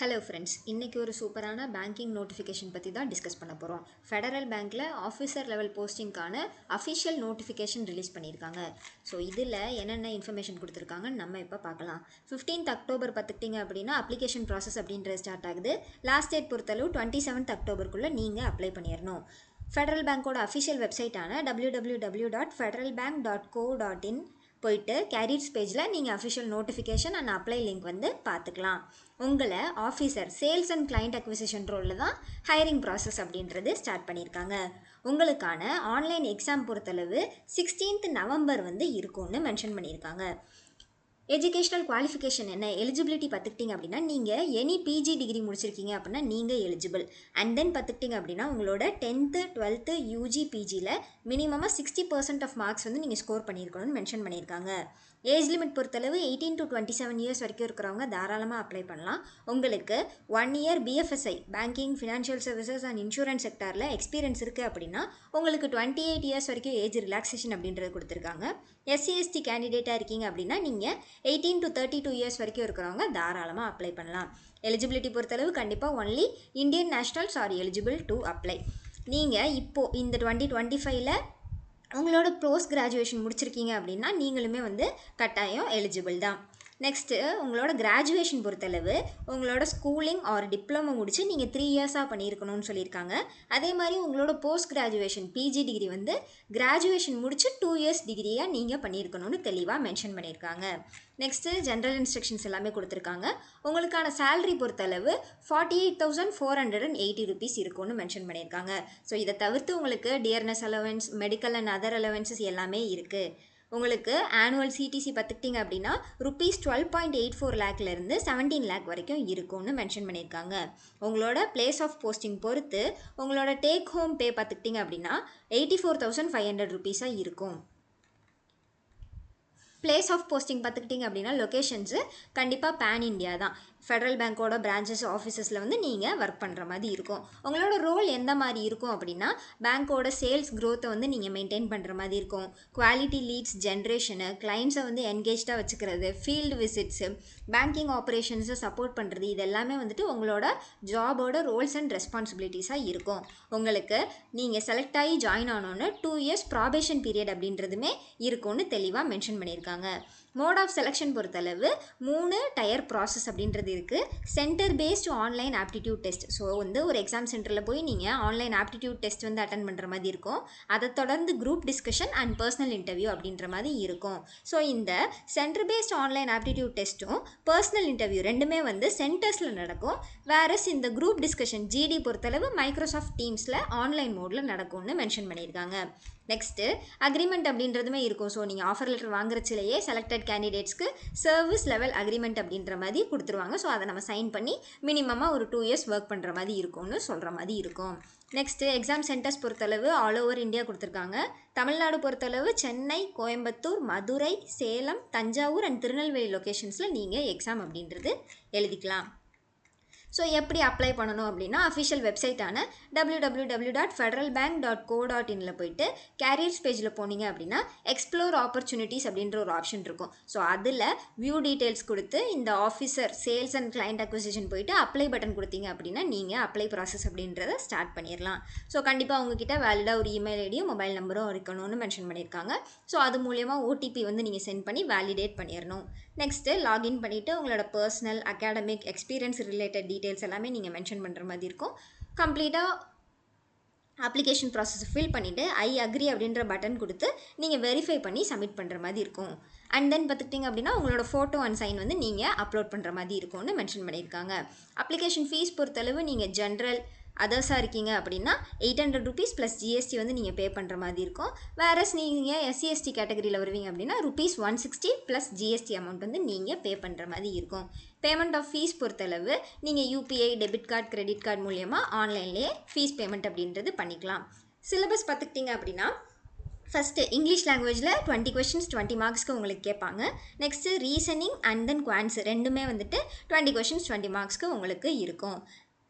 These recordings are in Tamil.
ஹலோ ஃப்ரெண்ட்ஸ், இன்றைக்கி ஒரு சூப்பரான பேங்கிங் நோட்டிஃபிகேஷன் பற்றி தான் டிஸ்கஸ் பண்ண போகிறோம். ஃபெடரல் பேங்க்கில் ஆஃபீஸர் லெவல் போஸ்டிங்கான அஃபிஷியல் நோட்டிஃபிகேஷன் ரிலீஸ் பண்ணியிருக்காங்க. ஸோ இதில் என்னென்ன இன்ஃபர்மேஷன் கொடுத்துருக்காங்கன்னு நம்ம இப்போ பார்க்கலாம். 15th அக்டோபர் பார்த்துக்கிட்டிங்க அப்படின்னா அப்ளிகேஷன் ப்ராசஸ் அப்படின்றது ஸ்டார்ட் ஆகுது. லாஸ்ட் டேட் பொறுத்தளவு 27th அக்டோபருக்குள்ளே நீங்கள் அப்ளை பண்ணிடணும். ஃபெடரல் பேங்க்கோட அஃபிஷியல் வெப்சைட்டான www.federalbank.co.in போயிட்டு கேரியர்ஸ் பேஜில் நீங்கள் official notification and apply link வந்து பார்த்துக்கலாம். உங்களை officer sales and client acquisition ரோலில் தான் ஹையரிங் ப்ராசஸ் அப்படின்றது ஸ்டார்ட் பண்ணியிருக்காங்க. உங்களுக்கான ஆன்லைன் எக்ஸாம் பொறுத்தளவு 16th நவம்பர் வந்து இருக்கும்னு மென்ஷன் பண்ணியிருக்காங்க. எஜுகேஷனல் குவாலிஃபிகேஷன் என்ன, எலிஜிபிலிட்டி பார்த்துக்கிட்டிங்க அப்படின்னா நீங்கள் எனி பிஜி டிகிரி முடிச்சிருக்கீங்க அப்படின்னா நீங்கள் எலிஜிபிள். அண்ட் தென் பார்த்துக்கிட்டிங்க அப்படின்னா உங்களோட 10th 12th யூஜி பிஜியில் மினிமமாக 60% ஆஃப் மார்க்ஸ் வந்து நீங்கள் ஸ்கோர் பண்ணியிருக்கணும்னு மென்ஷன் பண்ணியிருக்காங்க. ஏஜ் லிமிட் பொறுத்தளவு 18 to 27 இயர்ஸ் வரைக்கும் இருக்கிறவங்க தாராளமாக அப்ளை பண்ணலாம். உங்களுக்கு 1 year BFSI banking, financial services and insurance செக்டாரில் எக்ஸ்பீரியன்ஸ் இருக்குது அப்படின்னா உங்களுக்கு 28 இயர்ஸ் வரைக்கும் ஏஜ் ரிலாக்ஸேஷன் அப்படின்றது கொடுத்துருக்காங்க. எஸ்சி/எஸ்டி கேண்டிடேட்டாக இருக்கீங்க அப்படின்னா நீங்கள் 18 to 32 இயர்ஸ் வரைக்கும் இருக்கிறவங்க தாராளமாக அப்ளை பண்ணலாம். எலிஜிபிலிட்டி பொறுத்தளவு கண்டிப்பாக only Indian nationals are eligible to apply. நீங்கள் இப்போது இந்த 2025ல் உங்களோட போஸ்ட் கிராஜுவேஷன் முடிச்சிருக்கீங்க அப்படின்னா நீங்களுமே வந்து கட்டாயம் எலிஜிபிள் தான். நெக்ஸ்ட்டு உங்களோட கிராஜுவேஷன் பொறுத்தளவு உங்களோட ஸ்கூலிங் ஆர் டிப்ளமோ முடித்து நீங்கள் 3 இயர்ஸாக பண்ணியிருக்கணும்னு சொல்லியிருக்காங்க. அதே மாதிரி உங்களோட போஸ்ட் கிராஜுவேஷன் பிஜி டிகிரி வந்து கிராஜுவேஷன் முடித்து 2 years டிகிரியாக நீங்கள் பண்ணியிருக்கணும்னு தெளிவாக மென்ஷன் பண்ணியிருக்காங்க. நெக்ஸ்ட்டு ஜென்ரல் இன்ஸ்ட்ரக்ஷன்ஸ் எல்லாமே கொடுத்துருக்காங்க. உங்களுக்கான சேலரி பொறுத்தளவு 48,480 rupees இருக்கும்னு மென்ஷன் பண்ணியிருக்காங்க. ஸோ இதை தவிர்த்து உங்களுக்கு dearness allowance, medical and other allowances எல்லாமே இருக்குது. உங்களுக்கு ஆனுவல் சிடிசி பார்த்துக்கிட்டிங்க அப்படின்னா ₹12.84 lakh-லேருந்து 17 lakh வரைக்கும் இருக்கும்னு மென்ஷன் பண்ணியிருக்காங்க. உங்களோட பிளேஸ் ஆஃப் போஸ்டிங் பொறுத்து உங்களோட டேக் ஹோம் பே பார்த்துக்கிட்டிங்க அப்படின்னா 84,500 rupees இருக்கும். பிளேஸ் ஆஃப் போஸ்டிங் பார்த்துக்கிட்டிங்க அப்படின்னா லொக்கேஷன்ஸு கண்டிப்பாக பேன் இண்டியா தான். ஃபெடரல் பேங்க்கோட பிரான்ச்சஸ் ஆஃபீஸஸில் வந்து நீங்கள் ஒர்க் பண்ணுற மாதிரி இருக்கும். உங்களோட ரோல் எந்த மாதிரி இருக்கும் அப்படின்னா பேங்க்கோட சேல்ஸ் க்ரோத்தை வந்து நீங்கள் மெயின்டைன் பண்ணுற மாதிரி இருக்கும். குவாலிட்டி லீட்ஸ் ஜென்ரேஷனு, கிளைண்ட்ஸை வந்து என்கேஜ்டாக வச்சுக்கிறது, ஃபீல்டு விசிட்ஸு, பேங்கிங் ஆப்ரேஷன்ஸை சப்போர்ட் பண்ணுறது, இது எல்லாமே வந்துட்டு உங்களோட ஜாபோட ரோல்ஸ் அண்ட் ரெஸ்பான்சிபிலிட்டிஸாக இருக்கும். உங்களுக்கு நீங்கள் செலக்ட் ஆகி ஜாயின் ஆனோன்னு 2 years ப்ராபேஷன் பீரியட் அப்படின்றதுமே இருக்கும்னு தெளிவாக மென்ஷன் பண்ணியிருக்காங்க. மோட் ஆஃப் செலெக்ஷன் பொறுத்தளவு 3 டயர் ப்ராசஸ் அப்படின்றது இருக்குது. Centre based online aptitude test. So வந்து ஒரு எக்ஸாம் சென்டரில் போய் நீங்கள் ஆன்லைன் ஆப்டிடியூட் டெஸ்ட் வந்து அட்டன் பண்ணுற மாதிரி இருக்கும். அதை தொடர்ந்து group discussion and personal interview அப்படின்ற மாதிரி இருக்கும். ஸோ இந்த சென்டர் பேஸ்டு ஆன்லைன் ஆப்டிடியூட் டெஸ்ட்டும் பர்சனல் இன்டர்வியூ ரெண்டுமே வந்து சென்டர்ஸில் நடக்கும். வேறஸ் இந்த குரூப் டிஸ்கஷன் ஜிடி பொறுத்தளவு மைக்ரோசாஃப்ட் டீம்ஸில் ஆன்லைன் மோடில் நடக்கும்னு மென்ஷன் பண்ணியிருக்காங்க. நெக்ஸ்ட்டு அக்ரிமெண்ட் அப்படின்றதுமே இருக்கும். ஸோ நீங்கள் ஆஃபர் லெட்டர் வாங்குறச்சிலேயே செலக்டட் கேண்டிடேட்ஸ்க்கு சர்வீஸ் லெவல் அக்ரிமெண்ட் அப்படின்ற மாதிரி கொடுத்துருவாங்க. ஸோ அதை நம்ம சைன் பண்ணி மினிமமாக ஒரு 2 years ஒர்க் பண்ணுற மாதிரி இருக்கும்னு சொல்கிற மாதிரி இருக்கும். நெக்ஸ்ட்டு எக்ஸாம் சென்டர்ஸ் பொறுத்தளவு ஆல் ஓவர் இந்தியா கொடுத்துருக்காங்க. தமிழ்நாடு பொறுத்தளவு சென்னை, கோயம்புத்தூர், மதுரை, சேலம், தஞ்சாவூர் அண்ட் திருநெல்வேலி லொக்கேஷன்ஸில் நீங்கள் எக்ஸாம் அப்படின்றது எழுதிக்கலாம். ஸோ எப்படி அப்ளை பண்ணணும் அப்படின்னா அஃபிஷியல் வெப்சைட்டான www.federalbank.co.in போயிட்டு கேரியர்ஸ் பேஜில் போனீங்க அப்படின்னா எக்ஸ்ப்ளோர் ஆப்பர்ச்சுனிட்டிஸ் அப்படின்ற ஒரு ஆப்ஷன் இருக்கும். ஸோ அதில் வியூ டீட்டெயில்ஸ் கொடுத்து இந்த officer sales and client acquisition போயிட்டு அப்ளை பட்டன் கொடுத்தீங்க அப்படின்னா நீங்கள் அப்ளை ப்ராசஸ் அப்படின்றத ஸ்டார்ட் பண்ணிடலாம். ஸோ கண்டிப்பாக உங்ககிட்ட வேலிடாக ஒரு இமெயில் ஐடியும் மொபைல் நம்பரும் இருக்கணும்னு மென்ஷன் பண்ணியிருக்காங்க. ஸோ அது மூலியமாக ஓடிபி வந்து நீங்கள் சென்ட் பண்ணி வேலிடேட் பண்ணிடணும். நெக்ஸ்ட்டு லாகின் பண்ணிவிட்டு உங்களோட personal, academic, experience related details எல்லாமே நீங்கள் மென்ஷன் பண்ணுற மாதிரி இருக்கும். கம்ப்ளீட்டாக அப்ளிகேஷன் ப்ராசஸ் ஃபில் பண்ணிவிட்டு ஐ அக்ரி அப்படின்ற பட்டன் கொடுத்து நீங்கள் வெரிஃபை பண்ணி சப்மிட் பண்ணுற மாதிரி இருக்கும். அண்ட் தென் பார்த்துக்கிட்டிங்க அப்படின்னா உங்களோட ஃபோட்டோ அண்ட் சைன் வந்து நீங்கள் அப்லோட் பண்ணுற மாதிரி இருக்கும்னு மென்ஷன் பண்ணியிருக்காங்க. அப்ளிகேஷன் ஃபீஸ் பொறுத்தளவு நீங்கள் ஜென்ரல் அதர்ஸாக இருக்கீங்க அப்படின்னா 800 rupees + ஜிஎஸ்டி வந்து நீங்கள் பே பண்ணுற மாதிரி இருக்கும். வேறஸ் நீங்கள் எஸ்சி/எஸ்டி கேட்டகரியில் வருவீங்க அப்படின்னா ₹160 + ஜிஎஸ்டி அமௌண்ட் வந்து நீங்கள் பே பண்ணுற மாதிரி இருக்கும். பேமெண்ட் ஆஃப் ஃபீஸ் பொறுத்தளவு நீங்கள் UPI, debit card, credit card மூலியமாக ஆன்லைன்லேயே ஃபீஸ் பேமெண்ட் அப்படின்றது பண்ணிக்கலாம். சிலபஸ் பார்த்துக்கிட்டிங்க அப்படின்னா ஃபஸ்ட்டு இங்கிலீஷ் லாங்குவேஜில் 20 questions 20 marksக்கு உங்களுக்கு கேட்பாங்க. Next reasoning and then quants ரெண்டுமே வந்துட்டு 20 questions 20 marksக்கு உங்களுக்கு இருக்கும்.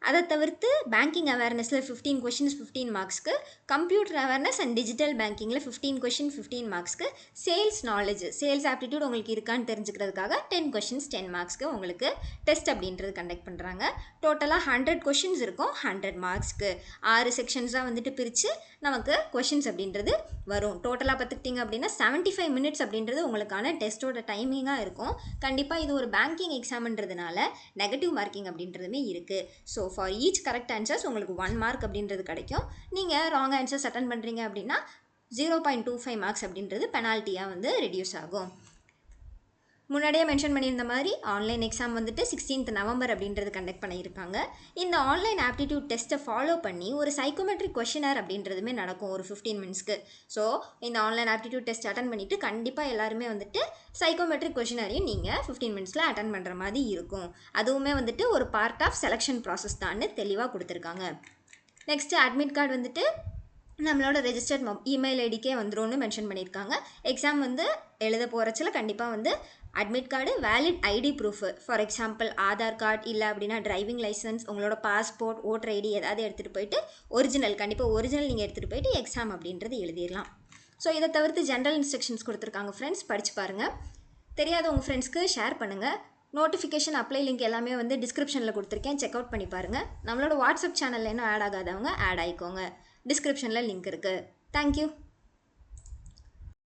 அதை தவிர்த்து பேங்கிங் அவேர்னஸில் 15 கொஷின்ஸ் 15 மார்க்ஸ்க்கு, கம்ப்யூட்டர் அவேர்னஸ் அண்ட் டிஜிட்டல் பேங்கிங்கில் 15 கொஷின் 15 மார்க்ஸ்க்கு, சேல்ஸ் நாலேஜ் சேல்ஸ் ஆப்டிடியூட் உங்களுக்கு இருக்கான்னு தெரிஞ்சுக்கிறதுக்காக 10 கொஷின்ஸ் 10 மார்க்ஸ்க்கு உங்களுக்கு டெஸ்ட் அப்படின்றது கண்டக்ட் பண்ணுறாங்க. டோட்டலாக 100 கொஷின்ஸ் இருக்கும் 100 மார்க்ஸ்க்கு. 6 செக்ஷன்ஸாக வந்துட்டு பிரித்து நமக்கு கொஷின்ஸ் அப்படின்றது வரும். டோட்டலாக பார்த்துக்கிட்டிங்க அப்படின்னா 75 மினிட்ஸ் அப்படின்றது உங்களுக்கான டெஸ்ட்டோட டைமிங்காக இருக்கும். கண்டிப்பாக இது ஒரு பேங்கிங் எக்ஸாம்ன்றதுனால நெகட்டிவ் மார்க்கிங் அப்படின்றதுமே இருக்குது. So for each correct answers உங்களுக்கு 1 மார்க் அப்படின்றது கிடைக்கும். நீங்கள் ராங் ஆன்சர்ஸ் அட்டன் பண்ணுறீங்க அப்படின்னா 0.25 மார்க்ஸ் அப்படின்றது பெனால்ட்டியாக வந்து ரெடியூஸ் ஆகும். முன்னாடியே மென்ஷன் பண்ணியிருந்த மாதிரி ஆன்லைன் எக்ஸாம் வந்துட்டு 16th நவம்பர் அப்படின்றது கண்டக்ட் பண்ணியிருக்காங்க. இந்த ஆன்லைன் ஆப்டிடியூட் டெஸ்ட்டை ஃபாலோ பண்ணி ஒரு சைக்கோமெட்ரிக் கொஷினர் அப்படின்றதுமே நடக்கும் ஒரு 15 மினிட்ஸ்க்கு. ஸோ இந்த ஆன்லைன் ஆப்டிடியூட் டெஸ்ட் அட்டன் பண்ணிவிட்டு கண்டிப்பாக எல்லாருமே வந்துட்டு சைக்கோமெட்ரிக் கொஷினரையும் நீங்கள் 15 மினிட்ஸில் அட்டன் பண்ணுற மாதிரி இருக்கும். அதுவுமே வந்துட்டு ஒரு பார்ட் ஆஃப் செலெக்ஷன் ப்ராசஸ் தான் தெளிவாக கொடுத்துருக்காங்க. நெக்ஸ்ட்டு அட்மிட் கார்டு வந்துட்டு நம்மளோட ரெஜிஸ்டர்ட் இமெயில் ஐடிக்கே வந்துரும்னு மென்ஷன் பண்ணியிருக்காங்க. எக்ஸாம் வந்து எழுத போகிறச்சில் கண்டிப்பாக வந்து admit card, valid ID proof, for example Aadhaar card இல்லை அப்படின்னா டிரைவிங் லைசன்ஸ், உங்களோட பாஸ்போர்ட், ஓட்டர் ஐடி ஏதாவது எடுத்துகிட்டு போயிட்டு கண்டிப்பாக ஒரிஜினல் நீங்கள் எடுத்துகிட்டு போயிட்டு எக்ஸாம் அப்படின்றது எழுதிடலாம். ஸோ இதை தவிர்த்து ஜென்ரல் இன்ஸ்ட்ரக்ஷன்ஸ் கொடுத்துருக்காங்க ஃப்ரெண்ட்ஸ், படித்து பாருங்கள். தெரியாத உங்கள் ஃப்ரெண்ட்ஸ்க்கு ஷேர் பண்ணுங்கள். நோட்டிஃபிகேஷன் அப்ளை லிங்க் எல்லாமே வந்து டிஸ்கிரிப்ஷனில் கொடுத்துருக்கேன், செக் அவுட் பண்ணி பாருங்கள். நம்மளோட வாட்ஸ்அப் சேனலில் இன்னும் ஆட் ஆகாதவங்க ஆட் ஆகிக்கோங்க, டிஸ்கிரிப்ஷனில் லிங்க் இருக்குது. தேங்க்யூ.